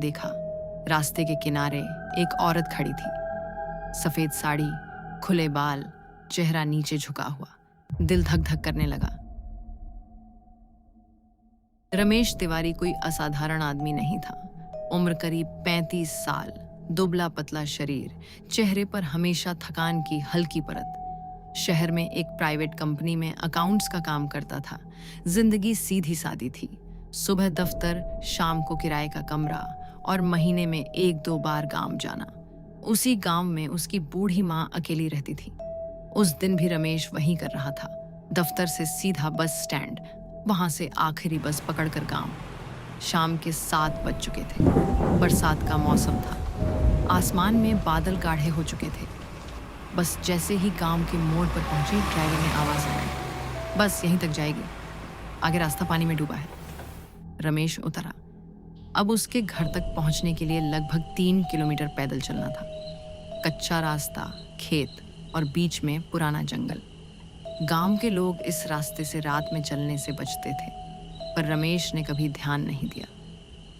देखा, रास्ते के किनारे एक औरत खड़ी थी। सफेद साड़ी, खुले बाल, चेहरा नीचे झुका हुआ। दिल धक धक करने लगा। रमेश तिवारी कोई असाधारण आदमी नहीं था। उम्र करीब 35 साल, दुबला पतला शरीर, चेहरे पर हमेशा थकान की हल्की परत। शहर में एक प्राइवेट कंपनी में अकाउंट्स का काम करता था। जिंदगी सीधी सादी थी। सुबह दफ्तर, शाम को किराए का कमरा और महीने में 1-2 बार गांव जाना। उसी गांव में उसकी बूढ़ी माँ अकेली रहती थी। उस दिन भी रमेश वहीं कर रहा था। दफ्तर से सीधा बस स्टैंड, वहां से आखिरी बस पकड़कर गांव। शाम के 7 बज चुके थे। बरसात का मौसम था। आसमान में बादल गाढ़े हो चुके थे। बस जैसे ही गांव के मोड़ पर पहुंची, ड्राइवर ने आवाज लगाई, बस यहीं तक जाएगी, आगे रास्ता पानी में डूबा है। रमेश उतरा। अब उसके घर तक पहुंचने के लिए लगभग 3 किलोमीटर पैदल चलना था। कच्चा रास्ता, खेत और बीच में पुराना जंगल। गांव के लोग इस रास्ते से रात में चलने से बचते थे, पर रमेश ने कभी ध्यान नहीं दिया।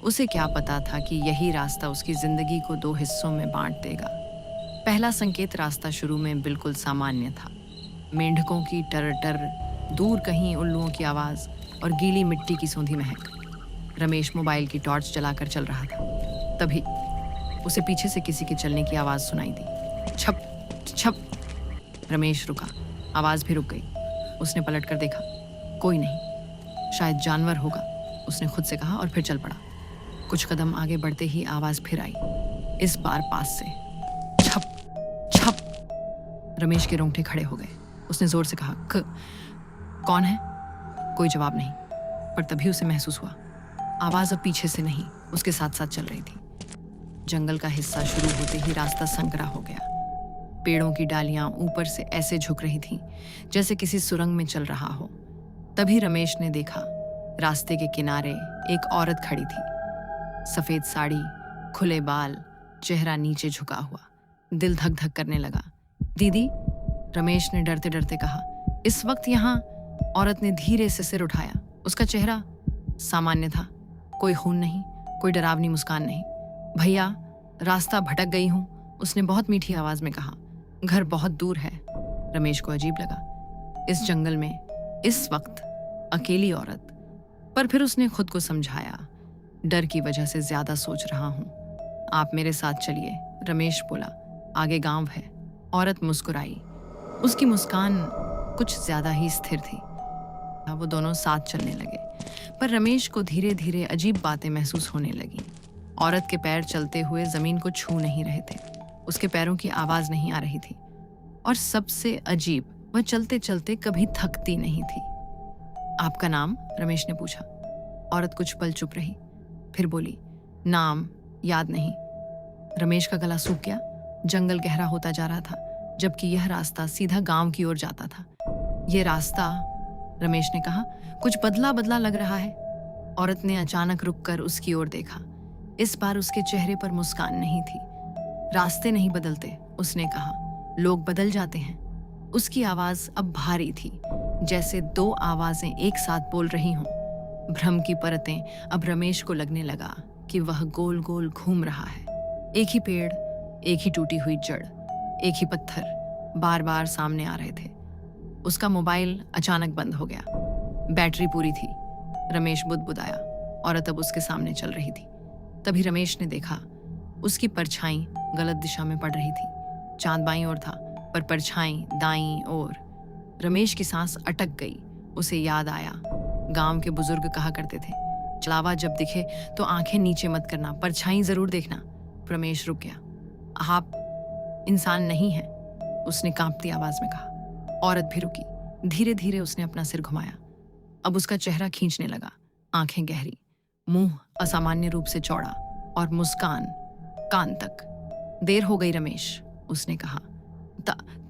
उसे क्या पता था कि यही रास्ता उसकी जिंदगी को 2 हिस्सों में बांट देगा। पहला संकेत रास्ता शुरू में बिल्कुल सामान्य था। मेंढकों की टर-टर, दूर कहीं उल्लुओं की आवाज और गीली मिट्टी की सूंधी महक। रमेश मोबाइल की टॉर्च जलाकर चल रहा था। तभी उसे पीछे से किसी के चलने की आवाज सुनाई दी। छप छप। रमेश रुका। आवाज भी रुक गई। उसने पलटकर देखा, कोई नहीं, शायद जानवर होगा, उसने खुद से कहा और फिर चल पड़ा। कुछ कदम आगे बढ़ते ही आवाज फिर आई, इस बार पास से। छप छप। रमेश के रोंगटे खड़े हो गए। उसने जोर से कहा, कौन है? कोई जवाब नहीं, पर तभी उसे महसूस हुआ आवाज अब पीछे से नहीं, उसके साथ साथ चल रही थी। जंगल का हिस्सा शुरू होते ही रास्ता संकरा हो गया। पेड़ों की डालियां ऊपर से ऐसे झुक रही थीं, जैसे किसी सुरंग में चल रहा हो। तभी रमेश ने देखा, रास्ते के किनारे एक औरत खड़ी थी। सफेद साड़ी, खुले बाल, चेहरा नीचे झुका हुआ। दिल धक धक करने लगा। दीदी, रमेश ने डरते डरते कहा। इस वक्त यहाँ औरत ने धीरे से सिर उठाया। उसका चेहरा सामान्य था, कोई खून नहीं, कोई डरावनी मुस्कान नहीं। भैया, रास्ता भटक गई हूं, उसने बहुत मीठी आवाज में कहा। घर बहुत दूर है। रमेश को अजीब लगा, इस जंगल में इस वक्त अकेली औरत। पर फिर उसने खुद को समझाया, डर की वजह से ज्यादा सोच रहा हूं। आप मेरे साथ चलिए, रमेश बोला। आगे गांव है। औरत मुस्कुराई। उसकी मुस्कान कुछ ज्यादा ही स्थिर थी। वो दोनों साथ चलने लगे, पर रमेश को धीरे धीरे अजीब बातें महसूस होने लगी। औरत के पैर चलते हुए जमीन को छू नहीं रहे थे। उसके पैरों की आवाज नहीं आ रही थी। और सबसे अजीब, वह चलते चलते कभी थकती नहीं थी। आपका नाम? रमेश ने पूछा। औरत कुछ पल चुप रही, फिर बोली, नाम याद नहीं। रमेश का गला सूख गया। जंगल गहरा होता जा रहा था, जबकि यह रास्ता सीधा गांव की ओर जाता था। यह रास्ता, रमेश ने कहा, कुछ बदला बदला लग रहा है। औरत ने अचानक रुककर उसकी ओर देखा। इस बार उसके चेहरे पर मुस्कान नहीं थी। रास्ते नहीं बदलते, उसने कहा, लोग बदल जाते हैं। उसकी आवाज अब भारी थी, जैसे 2 आवाजें एक साथ बोल रही हों। भ्रम की परतें अब रमेश को लगने लगा कि वह गोल गोल घूम रहा है। एक ही पेड़, एक ही टूटी हुई जड़, एक ही पत्थर बार बार सामने आ रहे थे। उसका मोबाइल अचानक बंद हो गया। बैटरी पूरी थी। रमेश बुदबुदाया। औरत अब उसके सामने चल रही थी। तभी रमेश ने देखा, उसकी परछाई गलत दिशा में पड़ रही थी। चांद बाईं ओर था, पर परछाई दाईं ओर। रमेश की सांस अटक गई। उसे याद आया, गांव के बुजुर्ग कहा करते थे, चलावा जब दिखे तो आंखें नीचे मत करना, परछाई जरूर देखना। रमेश रुक गया। आप इंसान नहीं हैं, उसने कांपती आवाज में कहा। औरत भी रुकी। धीरे धीरे उसने अपना सिर घुमाया। अब उसका चेहरा खींचने लगा, आंखें गहरी, मुंह असामान्य रूप से चौड़ा और मुस्कान कान तक। देर हो गई रमेश, उसने कहा।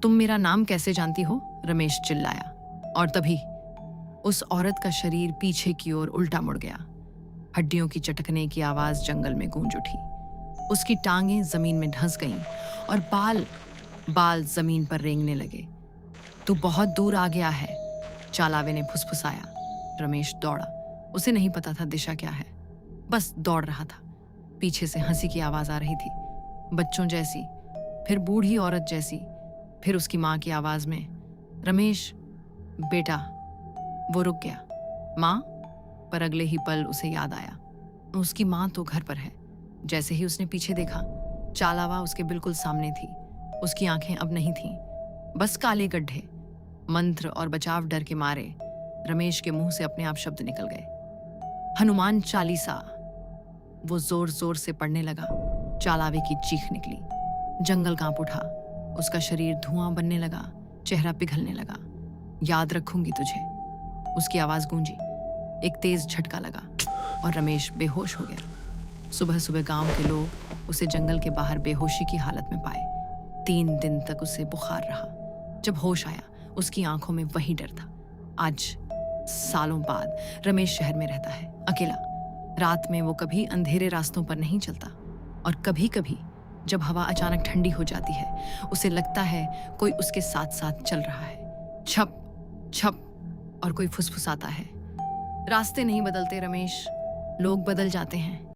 तुम मेरा नाम कैसे जानती हो? रमेश चिल्लाया। और तभी उस औरत का शरीर पीछे की ओर उल्टा मुड़ गया। हड्डियों की चटकने की आवाज जंगल में गूंज उठी। उसकी टांगें जमीन में धंस गईं और बाल जमीन पर रेंगने लगे। तू बहुत दूर आ गया है, चालावे ने फुसफुसाया। रमेश दौड़ा। उसे नहीं पता था दिशा क्या है, बस दौड़ रहा था। पीछे से हंसी की आवाज आ रही थी, बच्चों जैसी, फिर बूढ़ी औरत जैसी, फिर उसकी माँ की आवाज में, रमेश बेटा। वो रुक गया। माँ? पर अगले ही पल उसे याद आया, उसकी माँ तो घर पर है। जैसे ही उसने पीछे देखा, चालावा उसके बिल्कुल सामने थी। उसकी आंखें अब नहीं थीं, बस काले गड्ढे। मंत्र और बचाव डर के मारे रमेश के मुंह से अपने आप शब्द निकल गए। हनुमान चालीसा। वो जोर जोर से पढ़ने लगा। चालावे की चीख निकली, जंगल कांप उठा, उसका शरीर धुआं बनने लगा, चेहरा पिघलने लगा। याद रखूंगी तुझे, उसकी आवाज गूंजी। एक तेज झटका लगा और रमेश बेहोश हो गया। सुबह सुबह गांव के लोग उसे जंगल के बाहर बेहोशी की हालत में पाए। 3 दिन तक उसे बुखार रहा। जब होश आया, उसकी आंखों में वही डर था। आज सालों बाद रमेश शहर में रहता है, अकेला। रात में वो कभी अंधेरे रास्तों पर नहीं चलता, और कभी कभी जब हवा अचानक ठंडी हो जाती है, उसे लगता है कोई उसके साथ साथ चल रहा है। छप छप, और कोई फुसफुसाता है, रास्ते नहीं बदलते रमेश, लोग बदल जाते हैं।